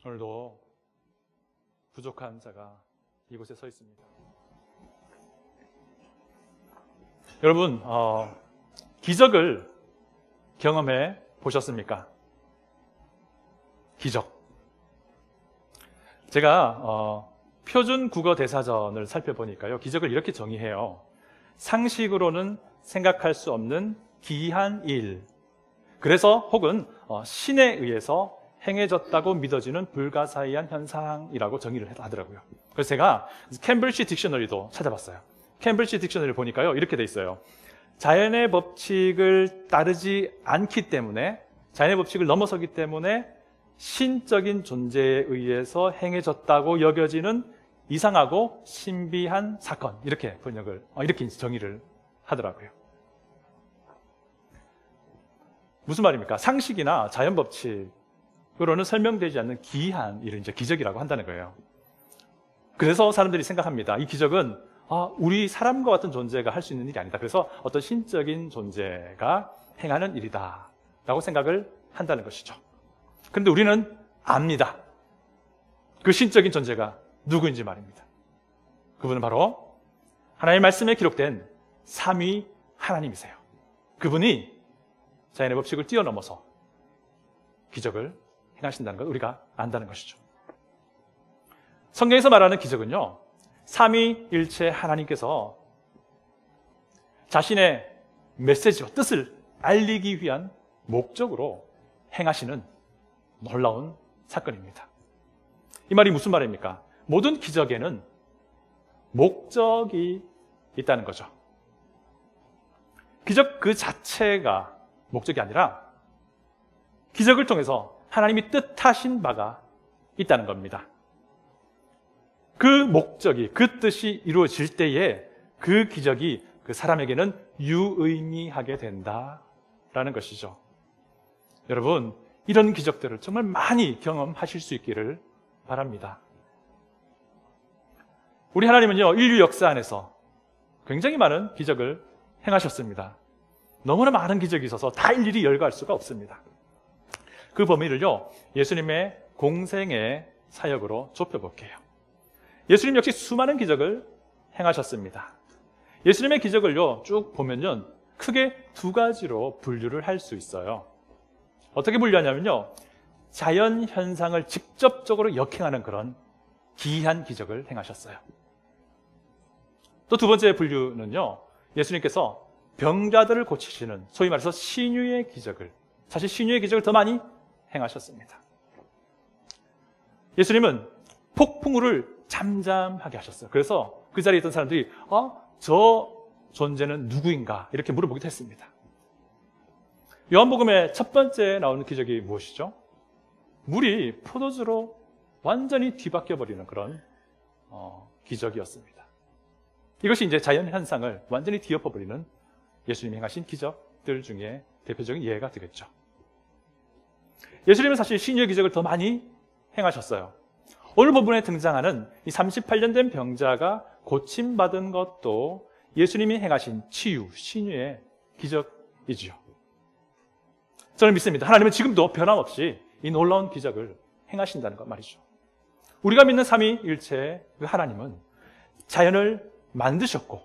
오늘도 부족한 자가 이곳에 서 있습니다. 여러분, 기적을 경험해 보셨습니까? 기적. 제가 표준 국어 대사전을 살펴보니까요, 기적을 이렇게 정의해요. 상식으로는 생각할 수 없는 기이한 일. 그래서 혹은 신에 의해서 행해졌다고 믿어지는 불가사의한 현상이라고 정의를 하더라고요. 그래서 제가 캠브리지 딕셔너리도 찾아봤어요. 캠브리지 딕셔너리를 보니까요, 이렇게 돼 있어요. 자연의 법칙을 따르지 않기 때문에, 자연의 법칙을 넘어서기 때문에 신적인 존재에 의해서 행해졌다고 여겨지는 이상하고 신비한 사건, 이렇게 번역을, 이렇게 정의를 하더라고요. 무슨 말입니까? 상식이나 자연 법칙으로는 설명되지 않는 기이한 일을 이제 기적이라고 한다는 거예요. 그래서 사람들이 생각합니다. 이 기적은 우리 사람과 같은 존재가 할 수 있는 일이 아니다. 그래서 어떤 신적인 존재가 행하는 일이다 라고 생각을 한다는 것이죠. 그런데 우리는 압니다. 그 신적인 존재가 누구인지 말입니다. 그분은 바로 하나님의 말씀에 기록된 삼위 하나님이세요. 그분이 자연의 법칙을 뛰어넘어서 기적을 행하신다는 걸 우리가 안다는 것이죠. 성경에서 말하는 기적은요, 삼위일체 하나님께서 자신의 메시지와 뜻을 알리기 위한 목적으로 행하시는 놀라운 사건입니다. 이 말이 무슨 말입니까? 모든 기적에는 목적이 있다는 거죠. 기적 그 자체가 목적이 아니라 기적을 통해서 하나님이 뜻하신 바가 있다는 겁니다. 그 목적이, 그 뜻이 이루어질 때에 그 기적이 그 사람에게는 유의미하게 된다라는 것이죠. 여러분, 이런 기적들을 정말 많이 경험하실 수 있기를 바랍니다. 우리 하나님은요, 인류 역사 안에서 굉장히 많은 기적을 행하셨습니다. 너무나 많은 기적이 있어서 다 일일이 열거할 수가 없습니다. 그 범위를요, 예수님의 공생의 사역으로 좁혀볼게요. 예수님 역시 수많은 기적을 행하셨습니다. 예수님의 기적을요, 쭉 보면요, 크게 두 가지로 분류를 할 수 있어요. 어떻게 분류하냐면요, 자연 현상을 직접적으로 역행하는 그런 기이한 기적을 행하셨어요. 또 두 번째 분류는요, 예수님께서 병자들을 고치시는, 소위 말해서 신유의 기적을, 사실 신유의 기적을 더 많이 행하셨습니다. 예수님은 폭풍우를 잠잠하게 하셨어요. 그래서 그 자리에 있던 사람들이 저 존재는 누구인가 이렇게 물어보기도 했습니다. 요한복음의 첫 번째 나오는 기적이 무엇이죠? 물이 포도주로 완전히 뒤바뀌어버리는 그런 기적이었습니다. 이것이 이제 자연 현상을 완전히 뒤엎어버리는 예수님이 행하신 기적들 중에 대표적인 예가 되겠죠. 예수님은 사실 신유의 기적을 더 많이 행하셨어요. 오늘 본문에 등장하는 이 38년 된 병자가 고침받은 것도 예수님이 행하신 치유, 신유의 기적이지요. 저는 믿습니다. 하나님은 지금도 변함없이 이 놀라운 기적을 행하신다는 것 말이죠. 우리가 믿는 삼위일체의 그 하나님은 자연을 만드셨고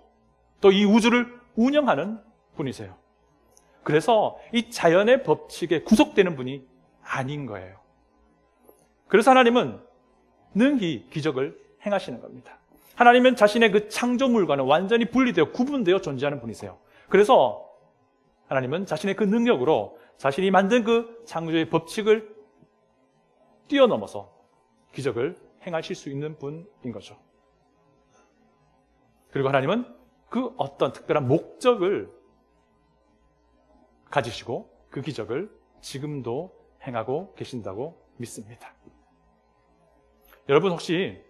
또 이 우주를 운영하는 분이세요. 그래서 이 자연의 법칙에 구속되는 분이 아닌 거예요. 그래서 하나님은 능히 기적을 행하시는 겁니다. 하나님은 자신의 그 창조물과는 완전히 분리되어 구분되어 존재하는 분이세요. 그래서 하나님은 자신의 그 능력으로 자신이 만든 그 창조의 법칙을 뛰어넘어서 기적을 행하실 수 있는 분인 거죠. 그리고 하나님은 그 어떤 특별한 목적을 가지시고 그 기적을 지금도 행하고 계신다고 믿습니다. 여러분 혹시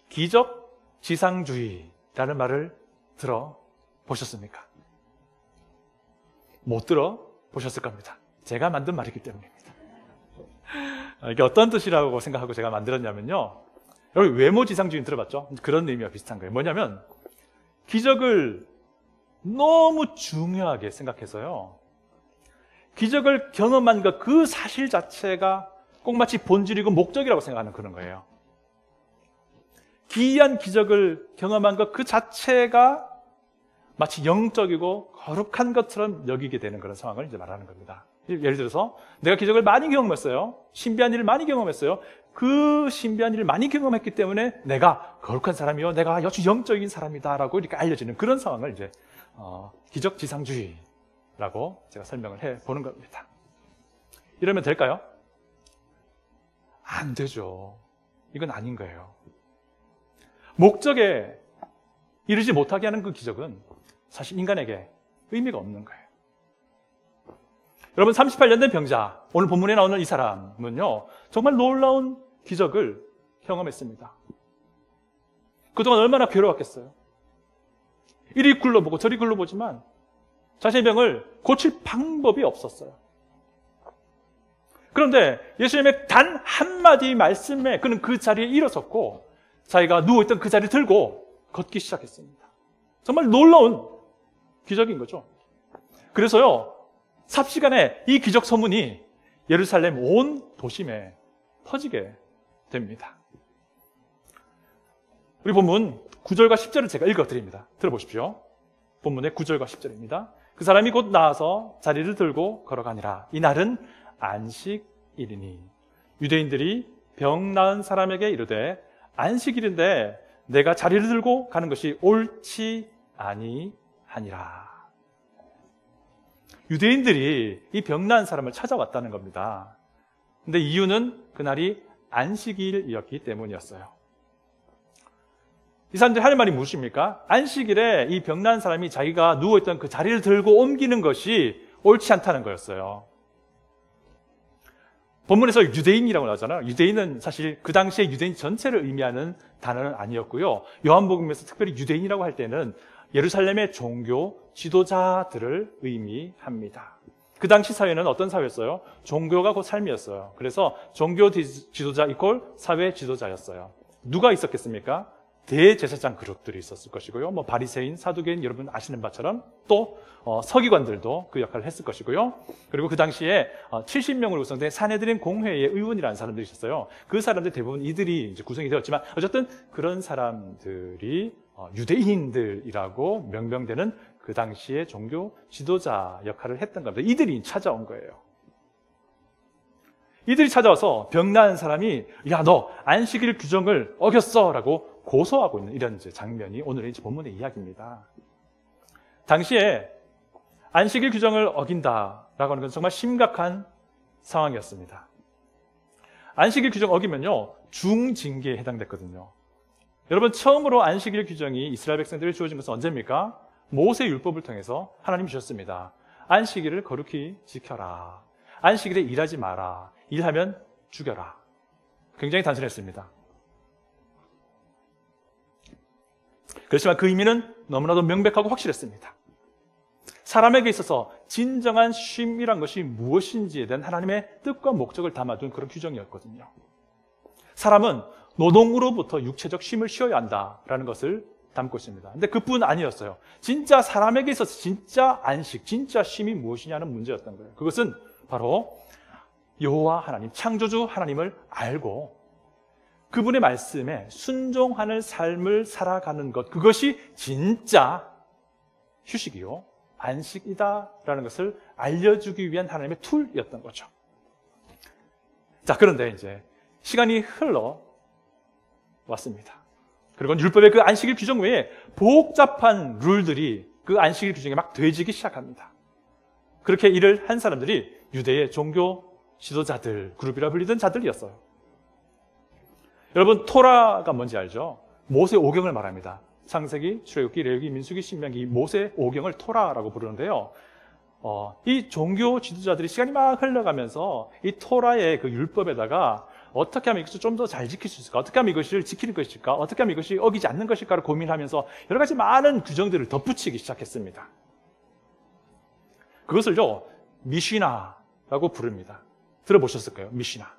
기적지상주의라는 말을 들어보셨습니까? 못 들어보셨을 겁니다. 제가 만든 말이기 때문입니다. 이게 어떤 뜻이라고 생각하고 제가 만들었냐면요, 여러분 외모지상주의 들어봤죠? 그런 의미와 비슷한 거예요. 뭐냐면 기적을 너무 중요하게 생각해서요, 기적을 경험한 그 사실 자체가 꼭 마치 본질이고 목적이라고 생각하는 그런 거예요. 기이한 기적을 경험한 것 그 자체가 마치 영적이고 거룩한 것처럼 여기게 되는 그런 상황을 이제 말하는 겁니다. 예를 들어서 내가 기적을 많이 경험했어요. 신비한 일을 많이 경험했어요. 그 신비한 일을 많이 경험했기 때문에 내가 거룩한 사람이요, 내가 아주 영적인 사람이다라고 이렇게 알려지는 그런 상황을 이제 기적지상주의라고 제가 설명을 해 보는 겁니다. 이러면 될까요? 안 되죠. 이건 아닌 거예요. 목적에 이르지 못하게 하는 그 기적은 사실 인간에게 의미가 없는 거예요. 여러분, 38년 된 병자, 오늘 본문에 나오는 이 사람은요, 정말 놀라운 기적을 경험했습니다. 그동안 얼마나 괴로웠겠어요. 이리 굴러보고 저리 굴러보지만 자신의 병을 고칠 방법이 없었어요. 그런데 예수님의 단 한마디 말씀에 그는 그 자리에 일어섰고 자기가 누워있던 그 자리를 들고 걷기 시작했습니다. 정말 놀라운 기적인 거죠. 그래서요, 삽시간에 이 기적 소문이 예루살렘 온 도심에 퍼지게 됩니다. 우리 본문 9절과 10절을 제가 읽어드립니다. 들어보십시오. 본문의 9절과 10절입니다. 그 사람이 곧 나와서 자리를 들고 걸어가니라. 이날은 안식일이니 유대인들이 병 나은 사람에게 이르되 안식일인데 내가 자리를 들고 가는 것이 옳지 아니하니라. 유대인들이 이 병 나은 사람을 찾아왔다는 겁니다. 근데 이유는 그날이 안식일이었기 때문이었어요. 이 사람들이 할 말이 무엇입니까? 안식일에 이 병 나은 사람이 자기가 누워있던 그 자리를 들고 옮기는 것이 옳지 않다는 거였어요. 본문에서 유대인이라고 나오잖아요. 유대인은 사실 그 당시에 유대인 전체를 의미하는 단어는 아니었고요. 요한복음에서 특별히 유대인이라고 할 때는 예루살렘의 종교 지도자들을 의미합니다. 그 당시 사회는 어떤 사회였어요? 종교가 곧 삶이었어요. 그래서 종교 지도자 이퀄 사회 지도자였어요. 누가 있었겠습니까? 대제사장 그룹들이 있었을 것이고요. 바리새인, 사두개인 여러분 아시는 바처럼 또 서기관들도 그 역할을 했을 것이고요. 그리고 그 당시에 70명으로 구성된 사내들인 공회의 의원이라는 사람들이 있었어요. 그 사람들 대부분 이들이 이제 구성이 되었지만 어쨌든 그런 사람들이 유대인들이라고 명명되는 그 당시에 종교 지도자 역할을 했던 겁니다. 이들이 찾아온 거예요. 이들이 찾아와서 병 나은 사람이 야, 너 안식일 규정을 어겼어 라고 고소하고 있는 이런 이제 장면이 오늘의 이제 본문의 이야기입니다. 당시에 안식일 규정을 어긴다라고 하는 건 정말 심각한 상황이었습니다. 안식일 규정 어기면요, 중징계에 해당됐거든요. 여러분, 처음으로 안식일 규정이 이스라엘 백성들에게 주어진 것은 언제입니까? 모세 율법을 통해서 하나님이 주셨습니다. 안식일을 거룩히 지켜라. 안식일에 일하지 마라. 일하면 죽여라. 굉장히 단순했습니다. 그렇지만 그 의미는 너무나도 명백하고 확실했습니다. 사람에게 있어서 진정한 쉼이란 것이 무엇인지에 대한 하나님의 뜻과 목적을 담아둔 그런 규정이었거든요. 사람은 노동으로부터 육체적 쉼을 쉬어야 한다라는 것을 담고 있습니다. 근데 그뿐 아니었어요. 진짜 사람에게 있어서 진짜 안식, 진짜 쉼이 무엇이냐는 문제였던 거예요. 그것은 바로 여호와 하나님, 창조주 하나님을 알고 그분의 말씀에 순종하는 삶을 살아가는 것, 그것이 진짜 휴식이요, 안식이다라는 것을 알려주기 위한 하나님의 툴이었던 거죠. 자, 그런데 이제 시간이 흘러왔습니다. 그리고 율법의 그 안식일 규정 외에 복잡한 룰들이 그 안식일 규정에 막 되지기 시작합니다. 그렇게 일을 한 사람들이 유대의 종교 지도자들, 그룹이라 불리던 자들이었어요. 여러분, 토라가 뭔지 알죠? 모세 오경을 말합니다. 창세기, 출애굽기, 레위기, 민수기, 신명기, 모세 오경을 토라라고 부르는데요. 이 종교 지도자들이 시간이 막 흘러가면서 이 토라의 그 율법에다가 어떻게 하면 이것을 좀 더 잘 지킬 수 있을까? 어떻게 하면 이것을 지킬 것일까? 어떻게 하면 이것이 어기지 않는 것일까를 고민하면서 여러 가지 많은 규정들을 덧붙이기 시작했습니다. 그것을요, 미시나라고 부릅니다. 들어보셨을 거예요, 미시나.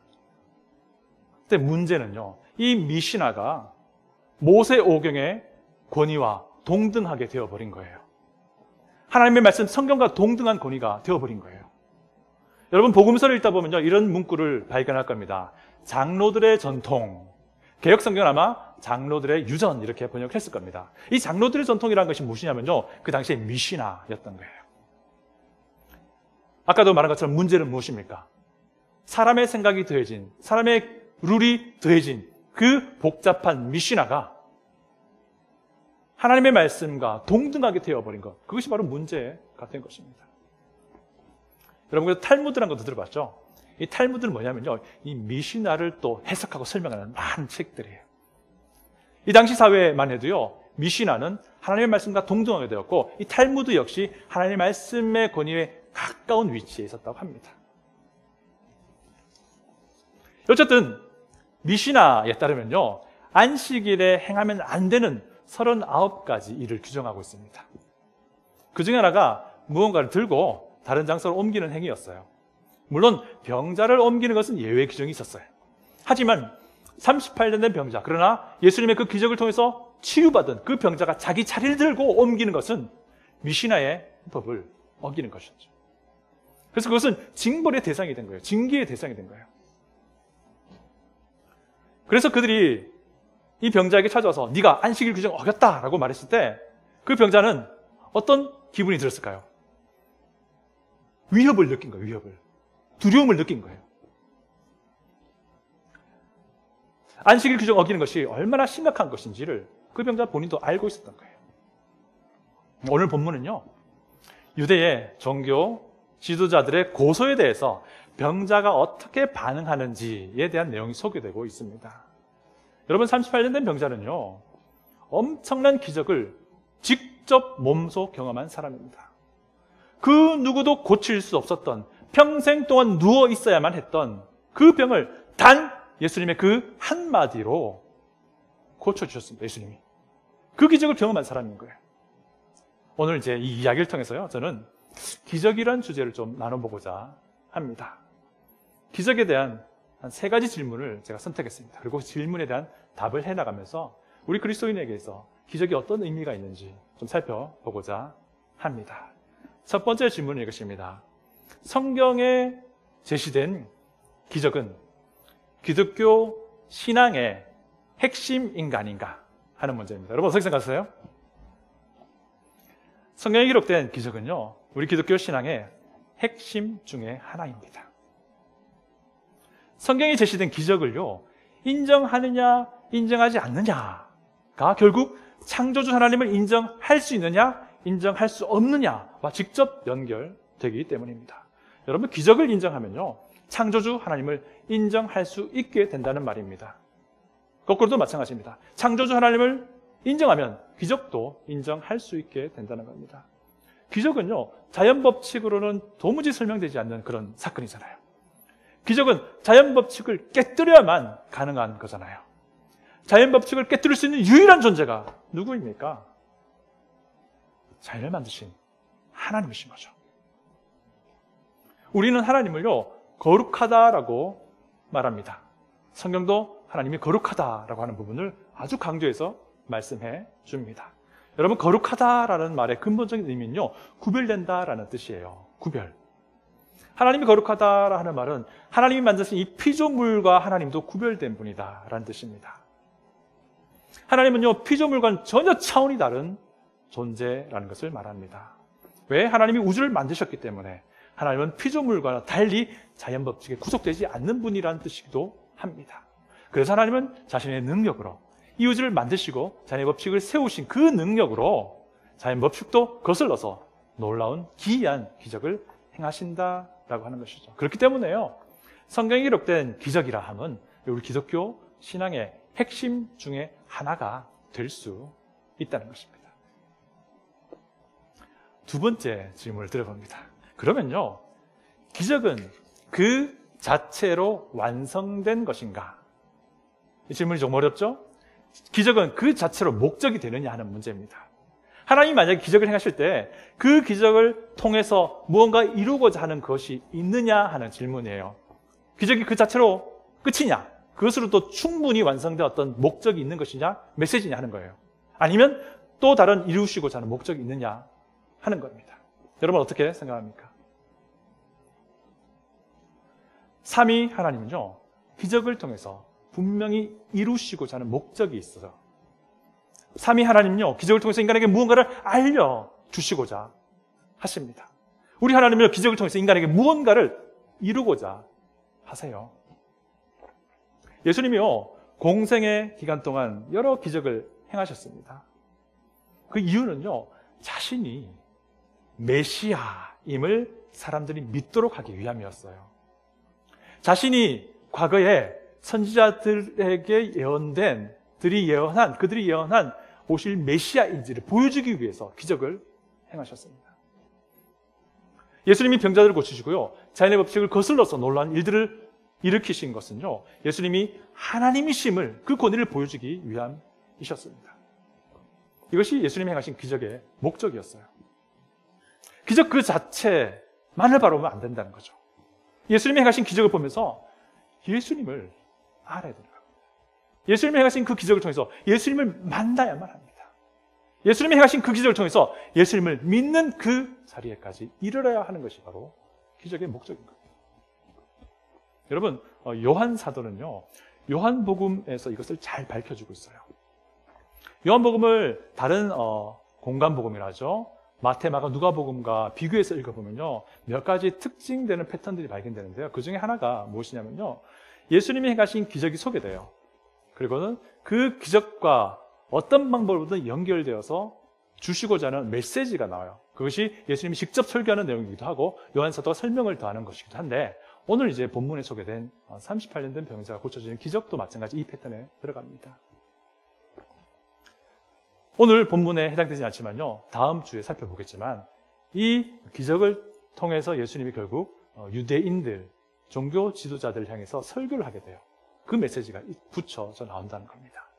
근데 문제는요, 이 미시나가 모세 오경의 권위와 동등하게 되어버린 거예요. 하나님의 말씀, 성경과 동등한 권위가 되어버린 거예요. 여러분 복음서를 읽다 보면요, 이런 문구를 발견할 겁니다. 장로들의 전통, 개혁성경은 아마 장로들의 유전 이렇게 번역했을 겁니다. 이 장로들의 전통이라는 것이 무엇이냐면요, 그 당시에 미시나였던 거예요. 아까도 말한 것처럼 문제는 무엇입니까? 사람의 생각이 더해진, 사람의 룰이 더해진 그 복잡한 미시나가 하나님의 말씀과 동등하게 되어버린 것, 그것이 바로 문제가 된 것입니다. 여러분, 그래서 탈무드라는 것도 들어봤죠? 이 탈무드는 뭐냐면요, 이 미시나를 또 해석하고 설명하는 많은 책들이에요. 이 당시 사회만 해도요, 미시나는 하나님의 말씀과 동등하게 되었고, 이 탈무드 역시 하나님의 말씀의 권위에 가까운 위치에 있었다고 합니다. 어쨌든 미시나에 따르면요, 안식일에 행하면 안 되는 39가지 일을 규정하고 있습니다. 그 중에 하나가 무언가를 들고 다른 장소로 옮기는 행위였어요. 물론 병자를 옮기는 것은 예외 규정이 있었어요. 하지만 38년 된 병자, 그러나 예수님의 그 기적을 통해서 치유받은 그 병자가 자기 자리를 들고 옮기는 것은 미시나의 법을 어기는 것이었죠. 그래서 그것은 징벌의 대상이 된 거예요. 징계의 대상이 된 거예요. 그래서 그들이 이 병자에게 찾아와서 네가 안식일 규정을 어겼다라고 말했을 때 그 병자는 어떤 기분이 들었을까요? 위협을 느낀 거예요. 위협을. 두려움을 느낀 거예요. 안식일 규정 어기는 것이 얼마나 심각한 것인지를 그 병자 본인도 알고 있었던 거예요. 오늘 본문은요, 유대의 종교 지도자들의 고소에 대해서 병자가 어떻게 반응하는지에 대한 내용이 소개되고 있습니다. 여러분, 38년 된 병자는요, 엄청난 기적을 직접 몸소 경험한 사람입니다. 그 누구도 고칠 수 없었던, 평생 동안 누워 있어야만 했던 그 병을 단 예수님의 그 한마디로 고쳐주셨습니다. 예수님이. 그 기적을 경험한 사람인 거예요. 오늘 이제 이 이야기를 통해서요, 저는 기적이라는 주제를 좀 나눠보고자 합니다. 기적에 대한 한 3가지 질문을 제가 선택했습니다. 그리고 질문에 대한 답을 해나가면서 우리 그리스도인에게서 기적이 어떤 의미가 있는지 좀 살펴보고자 합니다. 첫 번째 질문은 이것입니다. 성경에 제시된 기적은 기독교 신앙의 핵심 인간인가 하는 문제입니다. 여러분, 어떻게 생각하세요? 성경에 기록된 기적은요, 우리 기독교 신앙의 핵심 중에 하나입니다. 성경에 제시된 기적을요, 인정하느냐 인정하지 않느냐가 결국 창조주 하나님을 인정할 수 있느냐 인정할 수 없느냐와 직접 연결되기 때문입니다. 여러분, 기적을 인정하면요, 창조주 하나님을 인정할 수 있게 된다는 말입니다. 거꾸로도 마찬가지입니다. 창조주 하나님을 인정하면 기적도 인정할 수 있게 된다는 겁니다. 기적은요, 자연 법칙으로는 도무지 설명되지 않는 그런 사건이잖아요. 기적은 자연 법칙을 깨뜨려야만 가능한 거잖아요. 자연 법칙을 깨뜨릴 수 있는 유일한 존재가 누구입니까? 자연을 만드신 하나님이신 거죠. 우리는 하나님을요, 거룩하다라고 말합니다. 성경도 하나님이 거룩하다라고 하는 부분을 아주 강조해서 말씀해 줍니다. 여러분, 거룩하다라는 말의 근본적인 의미는요, 구별된다라는 뜻이에요. 구별. 하나님이 거룩하다라 하는 말은 하나님이 만드신 이 피조물과 하나님도 구별된 분이다라는 뜻입니다. 하나님은요, 피조물과는 전혀 차원이 다른 존재라는 것을 말합니다. 왜? 하나님이 우주를 만드셨기 때문에 하나님은 피조물과 달리 자연 법칙에 구속되지 않는 분이라는 뜻이기도 합니다. 그래서 하나님은 자신의 능력으로 이 우주를 만드시고 자연의 법칙을 세우신 그 능력으로 자연 법칙도 거슬러서 놀라운 기이한 기적을 행하신다라고 하는 것이죠. 그렇기 때문에요, 성경에 기록된 기적이라 함은 우리 기독교 신앙의 핵심 중에 하나가 될 수 있다는 것입니다. 두 번째 질문을 드려봅니다. 그러면요, 기적은 그 자체로 완성된 것인가? 이 질문이 좀 어렵죠? 기적은 그 자체로 목적이 되느냐 하는 문제입니다. 하나님이 만약에 기적을 행하실 때 그 기적을 통해서 무언가 이루고자 하는 것이 있느냐 하는 질문이에요. 기적이 그 자체로 끝이냐? 그것으로 또 충분히 완성된 어떤 목적이 있는 것이냐? 메시지냐 하는 거예요. 아니면 또 다른 이루시고자 하는 목적이 있느냐 하는 겁니다. 여러분, 어떻게 생각합니까? 삼위 하나님은요, 기적을 통해서 분명히 이루시고자 하는 목적이 있어서 삼위 하나님은요, 기적을 통해서 인간에게 무언가를 알려주시고자 하십니다. 우리 하나님은요, 기적을 통해서 인간에게 무언가를 이루고자 하세요. 예수님이요, 공생의 기간 동안 여러 기적을 행하셨습니다. 그 이유는요, 자신이 메시아임을 사람들이 믿도록 하기 위함이었어요. 자신이 과거에 선지자들에게 그들이 예언한 오실 메시아인지를 보여주기 위해서 기적을 행하셨습니다. 예수님이 병자들을 고치시고요, 자연의 법칙을 거슬러서 놀라운 일들을 일으키신 것은요, 예수님이 하나님이심을, 그 권위를 보여주기 위함이셨습니다. 이것이 예수님이 행하신 기적의 목적이었어요. 기적 그 자체만을 바라보면 안 된다는 거죠. 예수님이 행하신 기적을 보면서 예수님을 알아야 되는 겁니다. 예수님이 행하신 그 기적을 통해서 예수님을 만나야만 합니다. 예수님이 행하신 그 기적을 통해서 예수님을 믿는 그 자리에까지 이르러야 하는 것이 바로 기적의 목적인 겁니다. 여러분, 요한 사도는요, 요한복음에서 이것을 잘 밝혀주고 있어요. 요한복음을 다른 공간복음이라 하죠. 마태, 마가, 누가복음과 비교해서 읽어보면요, 몇 가지 특징되는 패턴들이 발견되는데요. 그 중에 하나가 무엇이냐면요, 예수님이 행하신 기적이 소개돼요. 그리고는 그 기적과 어떤 방법으로든 연결되어서 주시고자 하는 메시지가 나와요. 그것이 예수님이 직접 설교하는 내용이기도 하고 요한사도가 설명을 더하는 것이기도 한데, 오늘 이제 본문에 소개된 38년 된 병자가 고쳐지는 기적도 마찬가지 이 패턴에 들어갑니다. 오늘 본문에 해당되지 않지만요, 다음 주에 살펴보겠지만 이 기적을 통해서 예수님이 결국 유대인들, 종교 지도자들 향해서 설교를 하게 돼요. 그 메시지가 붙여져 나온다는 겁니다.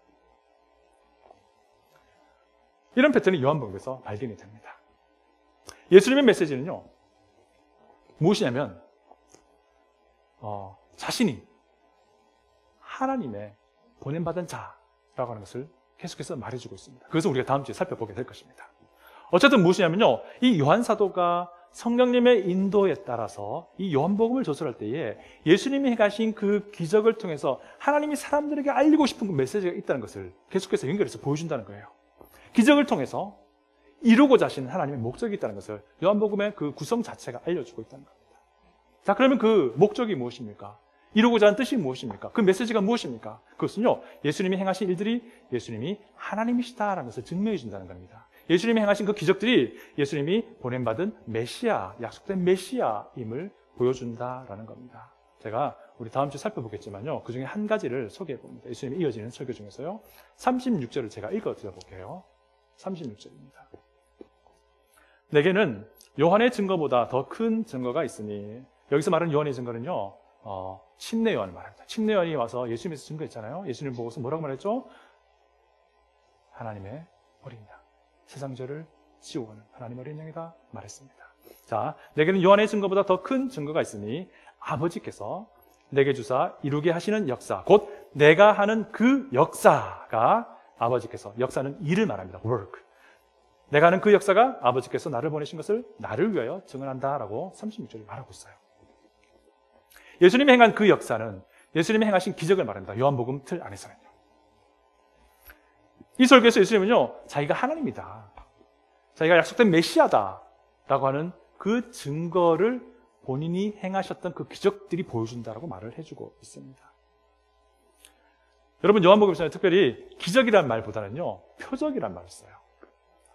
이런 패턴이 요한복음에서 발견이 됩니다. 예수님의 메시지는요, 무엇이냐면 자신이 하나님의 보냄받은 자라고 하는 것을 계속해서 말해주고 있습니다. 그래서 우리가 다음 주에 살펴보게 될 것입니다. 어쨌든 무엇이냐면요, 이 요한사도가 성령님의 인도에 따라서 이 요한복음을 조설할 때에 예수님이 행하신 그 기적을 통해서 하나님이 사람들에게 알리고 싶은 그 메시지가 있다는 것을 계속해서 연결해서 보여준다는 거예요. 기적을 통해서 이루고자 하시는 하나님의 목적이 있다는 것을 요한복음의 그 구성 자체가 알려주고 있다는 겁니다. 자, 그러면 그 목적이 무엇입니까? 이루고자 하는 뜻이 무엇입니까? 그 메시지가 무엇입니까? 그것은요, 예수님이 행하신 일들이 예수님이 하나님이시다라는 것을 증명해 준다는 겁니다. 예수님이 행하신 그 기적들이 예수님이 보냄받은 메시아, 약속된 메시아임을 보여준다라는 겁니다. 제가 우리 다음 주에 살펴보겠지만요, 그 중에 한 가지를 소개해 봅니다. 예수님이 이어지는 설교 중에서요, 36절을 제가 읽어 드려볼게요. 36절입니다. 내게는 요한의 증거보다 더 큰 증거가 있으니, 여기서 말하는 요한의 증거는요, 침례 요한을 말합니다. 침례 요한이 와서 예수님에서 증거했잖아요. 예수님 보고서 뭐라고 말했죠? 하나님의 어린 양, 세상 죄를 지우고는 하나님의 어린 양이다 말했습니다. 자, 내게는 요한의 증거보다 더 큰 증거가 있으니 아버지께서 내게 주사 이루게 하시는 역사, 곧 내가 하는 그 역사가 아버지께서, 역사는 일을 말합니다. work. 내가 하는 그 역사가 아버지께서 나를 보내신 것을 나를 위하여 증언한다라고 36절에 말하고 있어요. 예수님이 행한 그 역사는 예수님이 행하신 기적을 말합니다. 요한복음 틀 안에서는요. 이 설교에서 예수님은요, 자기가 하나님이다, 자기가 약속된 메시아다라고 하는 그 증거를 본인이 행하셨던 그 기적들이 보여준다라고 말을 해주고 있습니다. 여러분, 요한복음에서는 특별히 기적이란 말보다는요, 표적이란 말을 써요.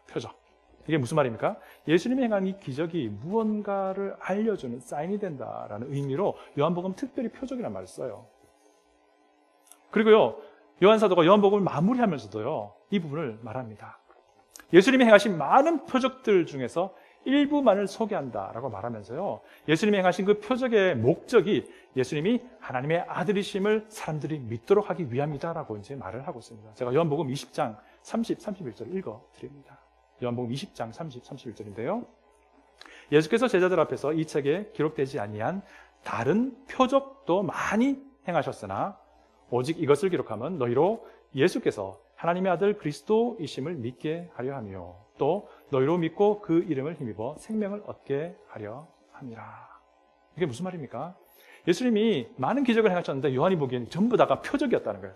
표적. 이게 무슨 말입니까? 예수님이 행한 이 기적이 무언가를 알려주는 사인이 된다라는 의미로 요한복음 특별히 표적이란 말을 써요. 그리고요, 요한사도가 요한복음을 마무리하면서도요, 이 부분을 말합니다. 예수님이 행하신 많은 표적들 중에서 일부만을 소개한다라고 말하면서요, 예수님이 행하신 그 표적의 목적이 예수님이 하나님의 아들이심을 사람들이 믿도록 하기 위함이다라고 이제 말을 하고 있습니다. 제가 요한복음 20장 30, 31절 읽어 드립니다. 요한복음 20장 30, 31절인데요. 예수께서 제자들 앞에서 이 책에 기록되지 아니한 다른 표적도 많이 행하셨으나 오직 이것을 기록하면 너희로 예수께서 하나님의 아들 그리스도이심을 믿게 하려 하며 또 너희로 믿고 그 이름을 힘입어 생명을 얻게 하려 함이라. 이게 무슨 말입니까? 예수님이 많은 기적을 행하셨는데 요한이 보기에는 전부 다가 표적이었다는 거예요.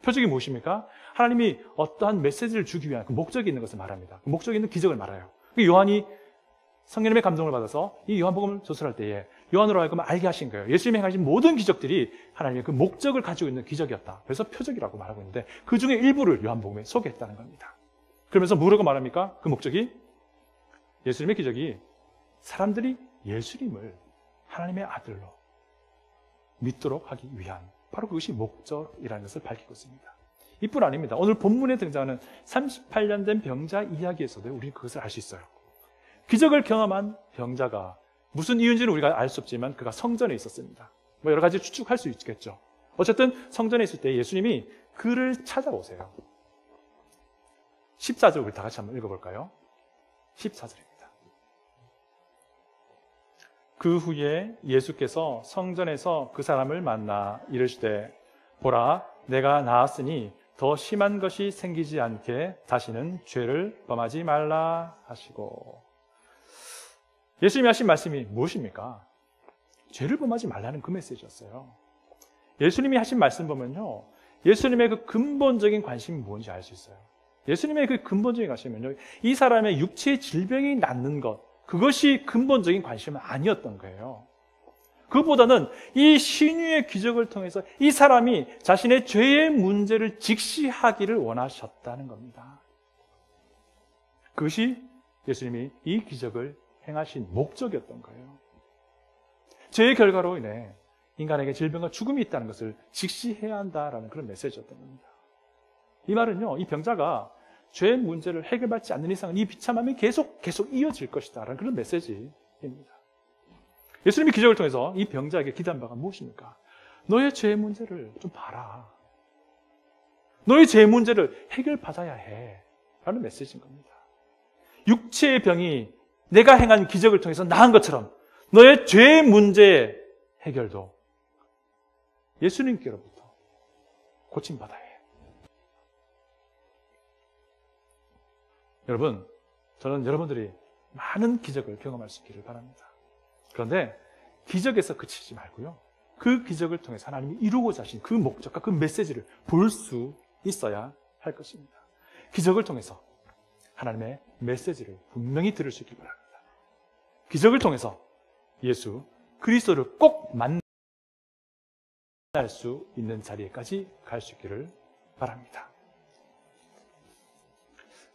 표적이 무엇입니까? 하나님이 어떠한 메시지를 주기 위한 그 목적이 있는 것을 말합니다. 그 목적이 있는 기적을 말해요. 요한이 성령님의 감동을 받아서 이 요한복음을 조술할 때에 요한으로 하여금 알게 하신 거예요. 예수님이 행하신 모든 기적들이 하나님의 그 목적을 가지고 있는 기적이었다. 그래서 표적이라고 말하고 있는데 그 중에 일부를 요한복음에 소개했다는 겁니다. 그러면서 뭐라고 말합니까? 그 목적이 예수님의 기적이 사람들이 예수님을 하나님의 아들로 믿도록 하기 위한 바로 그것이 목적이라는 것을 밝히고 있습니다. 이뿐 아닙니다. 오늘 본문에 등장하는 38년 된 병자 이야기에서도 우리는 그것을 알 수 있어요. 기적을 경험한 병자가 무슨 이유인지는 우리가 알 수 없지만 그가 성전에 있었습니다. 여러 가지 추측할 수 있겠죠. 어쨌든 성전에 있을 때 예수님이 그를 찾아오세요. 14절 우리 다 같이 한번 읽어볼까요? 14절입니다. 그 후에 예수께서 성전에서 그 사람을 만나 이르시되 보라 내가 나았으니 더 심한 것이 생기지 않게 다시는 죄를 범하지 말라 하시고. 예수님이 하신 말씀이 무엇입니까? 죄를 범하지 말라는 그 메시지였어요. 예수님이 하신 말씀 보면요, 예수님의 그 근본적인 관심이 뭔지 알 수 있어요. 예수님의 그 근본적인 관심은요, 이 사람의 육체의 질병이 낫는 것, 그것이 근본적인 관심은 아니었던 거예요. 그것보다는 이 신유의 기적을 통해서 이 사람이 자신의 죄의 문제를 직시하기를 원하셨다는 겁니다. 그것이 예수님이 이 기적을 행하신 목적이었던 거예요. 죄의 결과로 인해 인간에게 질병과 죽음이 있다는 것을 직시해야 한다라는 그런 메시지였던 겁니다. 이 말은요, 이 병자가 죄의 문제를 해결받지 않는 이상은 이 비참함이 계속 이어질 것이다 라는 그런 메시지입니다. 예수님이 기적을 통해서 이 병자에게 기대한 바가 무엇입니까? 너의 죄의 문제를 좀 봐라. 너의 죄의 문제를 해결받아야 해 라는 메시지인 겁니다. 육체의 병이 내가 행한 기적을 통해서 나은 것처럼 너의 죄의 문제의 해결도 예수님께로부터 고침받아야 해. 여러분, 저는 여러분들이 많은 기적을 경험할 수 있기를 바랍니다. 그런데 기적에서 그치지 말고요, 그 기적을 통해서 하나님이 이루고자 하신 그 목적과 그 메시지를 볼 수 있어야 할 것입니다. 기적을 통해서 하나님의 메시지를 분명히 들을 수 있길 바랍니다. 기적을 통해서 예수 그리스도를 꼭 만날 수 있는 자리에까지 갈 수 있기를 바랍니다.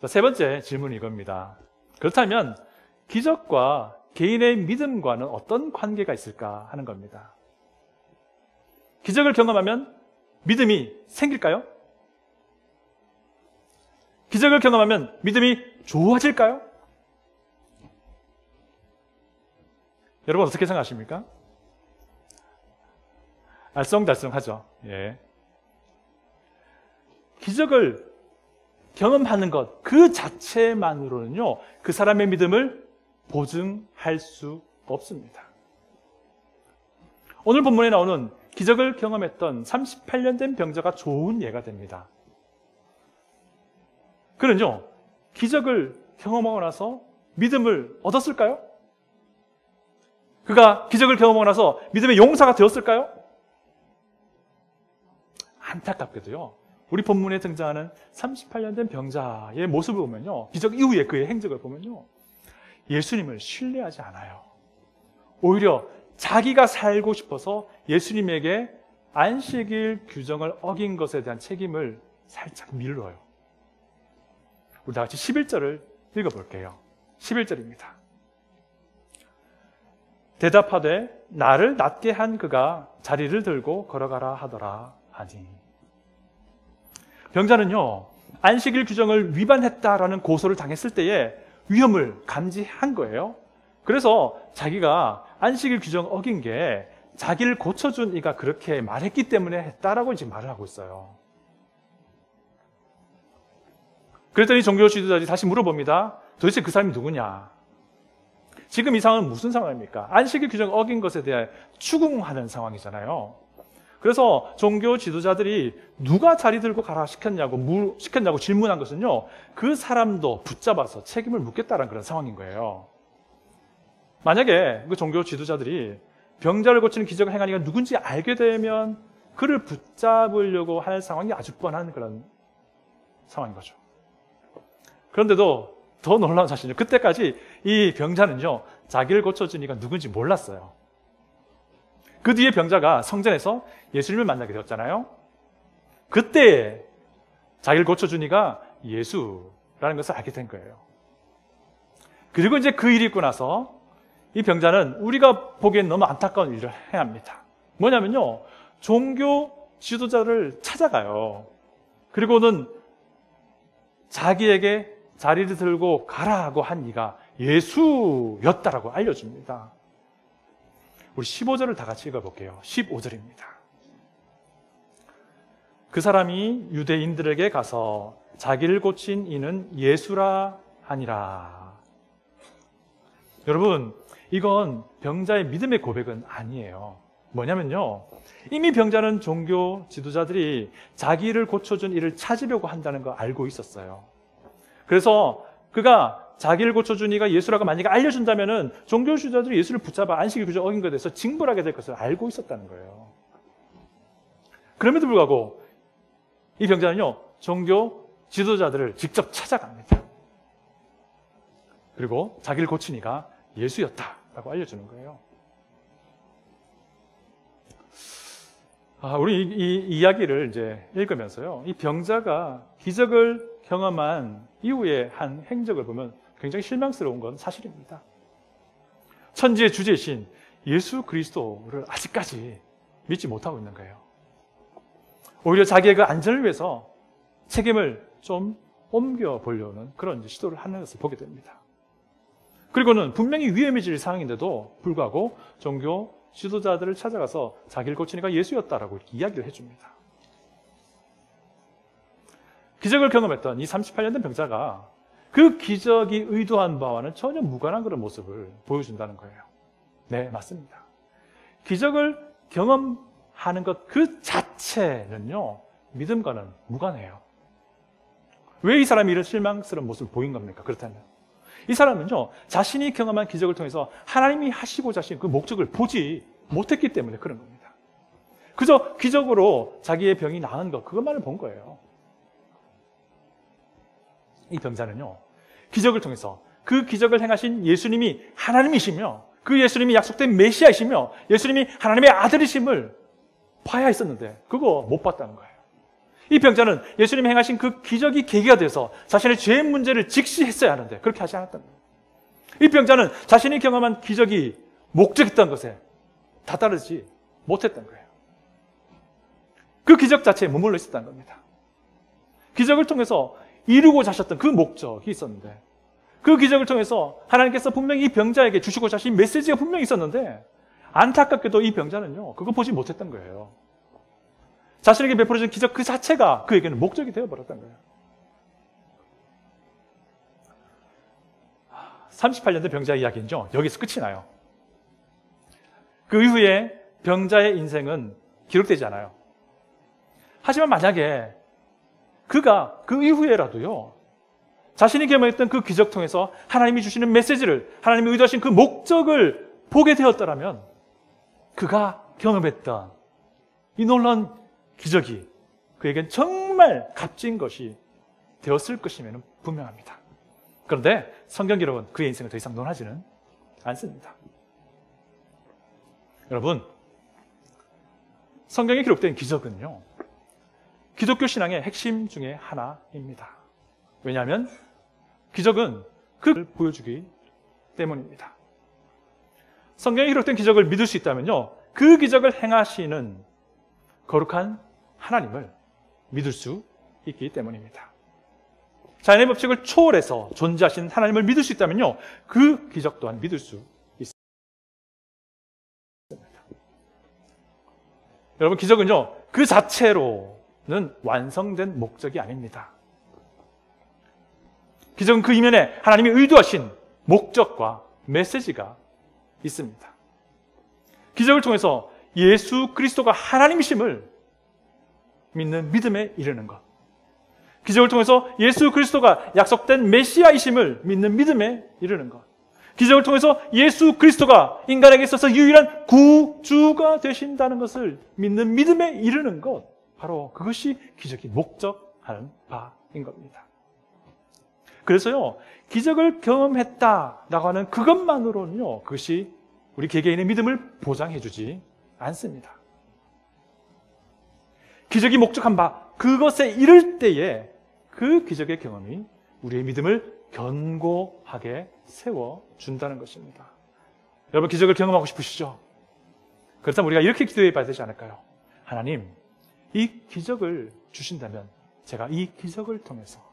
세 번째 질문이 이겁니다. 그렇다면 기적과 개인의 믿음과는 어떤 관계가 있을까 하는 겁니다. 기적을 경험하면 믿음이 생길까요? 기적을 경험하면 믿음이 좋아질까요? 여러분 어떻게 생각하십니까? 알쏭달쏭하죠. 예. 기적을 경험하는 것 그 자체만으로는요, 그 사람의 믿음을 보증할 수 없습니다. 오늘 본문에 나오는 기적을 경험했던 38년 된 병자가 좋은 예가 됩니다. 그는요, 기적을 경험하고 나서 믿음을 얻었을까요? 그가 기적을 경험하고 나서 믿음의 용사가 되었을까요? 안타깝게도요, 우리 본문에 등장하는 38년 된 병자의 모습을 보면요, 기적 이후에 그의 행적을 보면요, 예수님을 신뢰하지 않아요. 오히려 자기가 살고 싶어서 예수님에게 안식일 규정을 어긴 것에 대한 책임을 살짝 밀어요. 우리 다 같이 11절을 읽어볼게요. 11절입니다. 대답하되 나를 낫게 한 그가 자리를 들고 걸어가라 하더라 하니. 병자는요, 안식일 규정을 위반했다라는 고소를 당했을 때에 위험을 감지한 거예요. 그래서 자기가 안식일 규정 어긴 게 자기를 고쳐준 이가 그렇게 말했기 때문에 했다라고 지금 말을 하고 있어요. 그랬더니 종교 지도자들이 다시 물어봅니다. 도대체 그 사람이 누구냐? 지금 이 상황은 무슨 상황입니까? 안식일 규정 어긴 것에 대해 추궁하는 상황이잖아요. 그래서 종교 지도자들이 누가 자리 들고 가라 시켰냐고 질문한 것은요, 그 사람도 붙잡아서 책임을 묻겠다는 그런 상황인 거예요. 만약에 그 종교 지도자들이 병자를 고치는 기적을 행한 이가 누군지 알게 되면 그를 붙잡으려고 할 상황이 아주 뻔한 그런 상황인 거죠. 그런데도 더 놀라운 사실은요, 그때까지 이 병자는요, 자기를 고쳐준 이가 누군지 몰랐어요. 그 뒤에 병자가 성전에서 예수님을 만나게 되었잖아요. 그때 자기를 고쳐준 이가 예수라는 것을 알게 된 거예요. 그리고 이제 그 일이 있고 나서 이 병자는 우리가 보기엔 너무 안타까운 일을 해야 합니다. 뭐냐면요, 종교 지도자를 찾아가요. 그리고는 자기에게 자리를 들고 가라고 한 이가 예수였다라고 알려줍니다. 우리 15절을 다 같이 읽어볼게요. 15절입니다. 그 사람이 유대인들에게 가서 자기를 고친 이는 예수라 하니라. 여러분, 이건 병자의 믿음의 고백은 아니에요. 뭐냐면요, 이미 병자는 종교 지도자들이 자기를 고쳐준 이를 찾으려고 한다는 거 알고 있었어요. 그래서 그가 자기를 고쳐준 이가 예수라고 만약에 알려준다면은 종교 지도자들이 예수를 붙잡아 안식일 규정 어긴 것에 대해서 징벌하게 될 것을 알고 있었다는 거예요. 그럼에도 불구하고 이 병자는요, 종교 지도자들을 직접 찾아갑니다. 그리고 자기를 고친 이가 예수였다라고 알려주는 거예요. 우리 이 이야기를 이제 읽으면서요, 이 병자가 기적을 경험한 이후에 한 행적을 보면 굉장히 실망스러운 건 사실입니다. 천지의 주제이신 예수 그리스도를 아직까지 믿지 못하고 있는 거예요. 오히려 자기의 그 안전을 위해서 책임을 좀 옮겨보려는 그런 시도를 하는 것을 보게 됩니다. 그리고는 분명히 위험해질 상황인데도 불구하고 종교 지도자들을 찾아가서 자기를 고치니까 예수였다라고 이렇게 이야기를 해줍니다. 기적을 경험했던 이 38년 된 병자가 그 기적이 의도한 바와는 전혀 무관한 그런 모습을 보여준다는 거예요. 네, 맞습니다. 기적을 경험하는 것 그 자체는요, 믿음과는 무관해요. 왜 이 사람이 이런 실망스러운 모습을 보인 겁니까? 그렇다면 이 사람은요, 자신이 경험한 기적을 통해서 하나님이 하시고자 하신 그 목적을 보지 못했기 때문에 그런 겁니다. 그저 기적으로 자기의 병이 나은 것, 그것만을 본 거예요. 이 병자는요, 기적을 통해서 그 기적을 행하신 예수님이 하나님이시며 그 예수님이 약속된 메시아이시며 예수님이 하나님의 아들이심을 봐야 했었는데 그거 못 봤다는 거예요. 이 병자는 예수님이 행하신 그 기적이 계기가 돼서 자신의 죄의 문제를 직시했어야 하는데 그렇게 하지 않았다는 거예요. 이 병자는 자신이 경험한 기적이 목적했던 것에 다다르지 못했던 거예요. 그 기적 자체에 머물러 있었다는 겁니다. 기적을 통해서 이루고자 하셨던 그 목적이 있었는데 그 기적을 통해서 하나님께서 분명히 이 병자에게 주시고자 하신 메시지가 분명히 있었는데 안타깝게도 이 병자는요, 그거 보지 못했던 거예요. 자신에게 베풀어진 기적 그 자체가 그에게는 목적이 되어버렸던 거예요. 38년 된 병자의 이야기는요, 여기서 끝이 나요. 그 이후에 병자의 인생은 기록되지 않아요. 하지만 만약에 그가 그 이후에라도요, 자신이 경험했던 그 기적 통해서 하나님이 주시는 메시지를, 하나님이 의도하신 그 목적을 보게 되었더라면 그가 경험했던 이 놀라운 기적이 그에겐 정말 값진 것이 되었을 것임에는 분명합니다. 그런데 성경 기록은 그의 인생을 더 이상 논하지는 않습니다. 여러분, 성경에 기록된 기적은요, 기독교 신앙의 핵심 중에 하나입니다. 왜냐하면 기적은 그걸 보여주기 때문입니다. 성경에 기록된 기적을 믿을 수 있다면요, 그 기적을 행하시는 거룩한 하나님을 믿을 수 있기 때문입니다. 자연의 법칙을 초월해서 존재하시는 하나님을 믿을 수 있다면요, 그 기적 또한 믿을 수 있습니다. 여러분, 기적은요, 그 자체로는 완성된 목적이 아닙니다. 기적은 그 이면에 하나님이 의도하신 목적과 메시지가 있습니다. 기적을 통해서 예수 그리스도가 하나님이심을 믿는 믿음에 이르는 것, 기적을 통해서 예수 그리스도가 약속된 메시아이심을 믿는 믿음에 이르는 것, 기적을 통해서 예수 그리스도가 인간에게 있어서 유일한 구주가 되신다는 것을 믿는 믿음에 이르는 것, 바로 그것이 기적이 목적하는 바인 겁니다. 그래서요, 기적을 경험했다라고 하는 그것만으로는요, 그것이 우리 개개인의 믿음을 보장해주지 않습니다. 기적이 목적한 바, 그것에 이를 때에 그 기적의 경험이 우리의 믿음을 견고하게 세워준다는 것입니다. 여러분, 기적을 경험하고 싶으시죠? 그렇다면 우리가 이렇게 기도해 봐야 되지 않을까요? 하나님, 이 기적을 주신다면 제가 이 기적을 통해서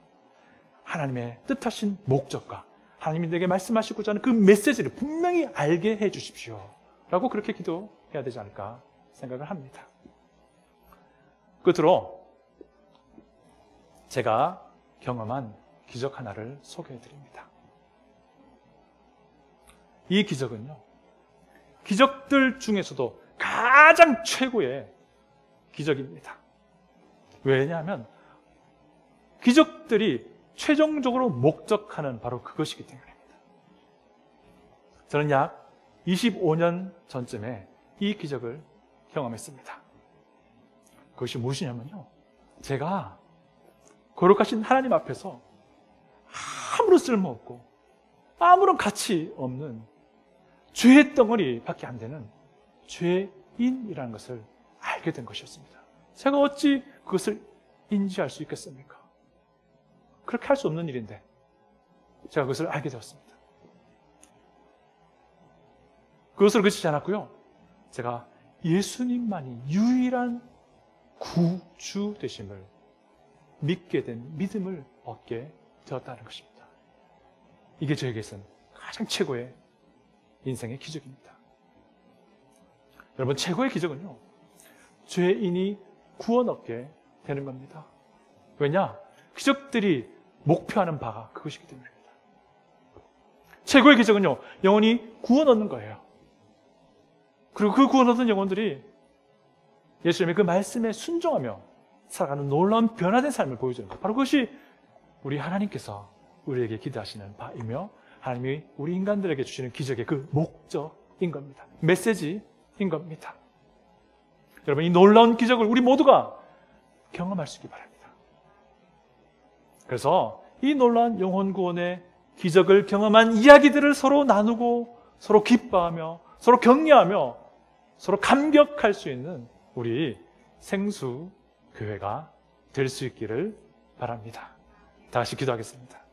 하나님의 뜻하신 목적과 하나님이 내게 말씀하시고자 하는 그 메시지를 분명히 알게 해 주십시오 라고 그렇게 기도해야 되지 않을까 생각을 합니다. 끝으로 제가 경험한 기적 하나를 소개해 드립니다. 이 기적은요, 기적들 중에서도 가장 최고의 기적입니다. 왜냐하면 기적들이 최종적으로 목적하는 바로 그것이기 때문입니다. 저는 약 25년 전쯤에 이 기적을 경험했습니다. 그것이 무엇이냐면요, 제가 거룩하신 하나님 앞에서 아무런 쓸모없고 아무런 가치 없는 죄의 덩어리밖에 안 되는 죄인이라는 것을 알게 된 것이었습니다. 제가 어찌 그것을 인지할 수 있겠습니까? 그렇게 할 수 없는 일인데 제가 그것을 알게 되었습니다. 그것을 그치지 않았고요, 제가 예수님만이 유일한 구주 되심을 믿게 된 믿음을 얻게 되었다는 것입니다. 이게 저에게선 가장 최고의 인생의 기적입니다. 여러분, 최고의 기적은요, 죄인이 구원 얻게 되는 겁니다. 왜냐? 기적들이 목표하는 바가 그것이기 때문입니다. 최고의 기적은요, 영혼이 구원 얻는 거예요. 그리고 그 구원 얻은 영혼들이 예수님의 그 말씀에 순종하며 살아가는 놀라운 변화된 삶을 보여주는 것, 바로 그것이 우리 하나님께서 우리에게 기대하시는 바이며 하나님이 우리 인간들에게 주시는 기적의 그 목적인 겁니다. 메시지인 겁니다. 여러분, 이 놀라운 기적을 우리 모두가 경험할 수 있기 바랍니다. 그래서 이 놀라운 영혼 구원의 기적을 경험한 이야기들을 서로 나누고 서로 기뻐하며 서로 격려하며 서로 감격할 수 있는 우리 생수교회가 될 수 있기를 바랍니다. 다 같이 기도하겠습니다.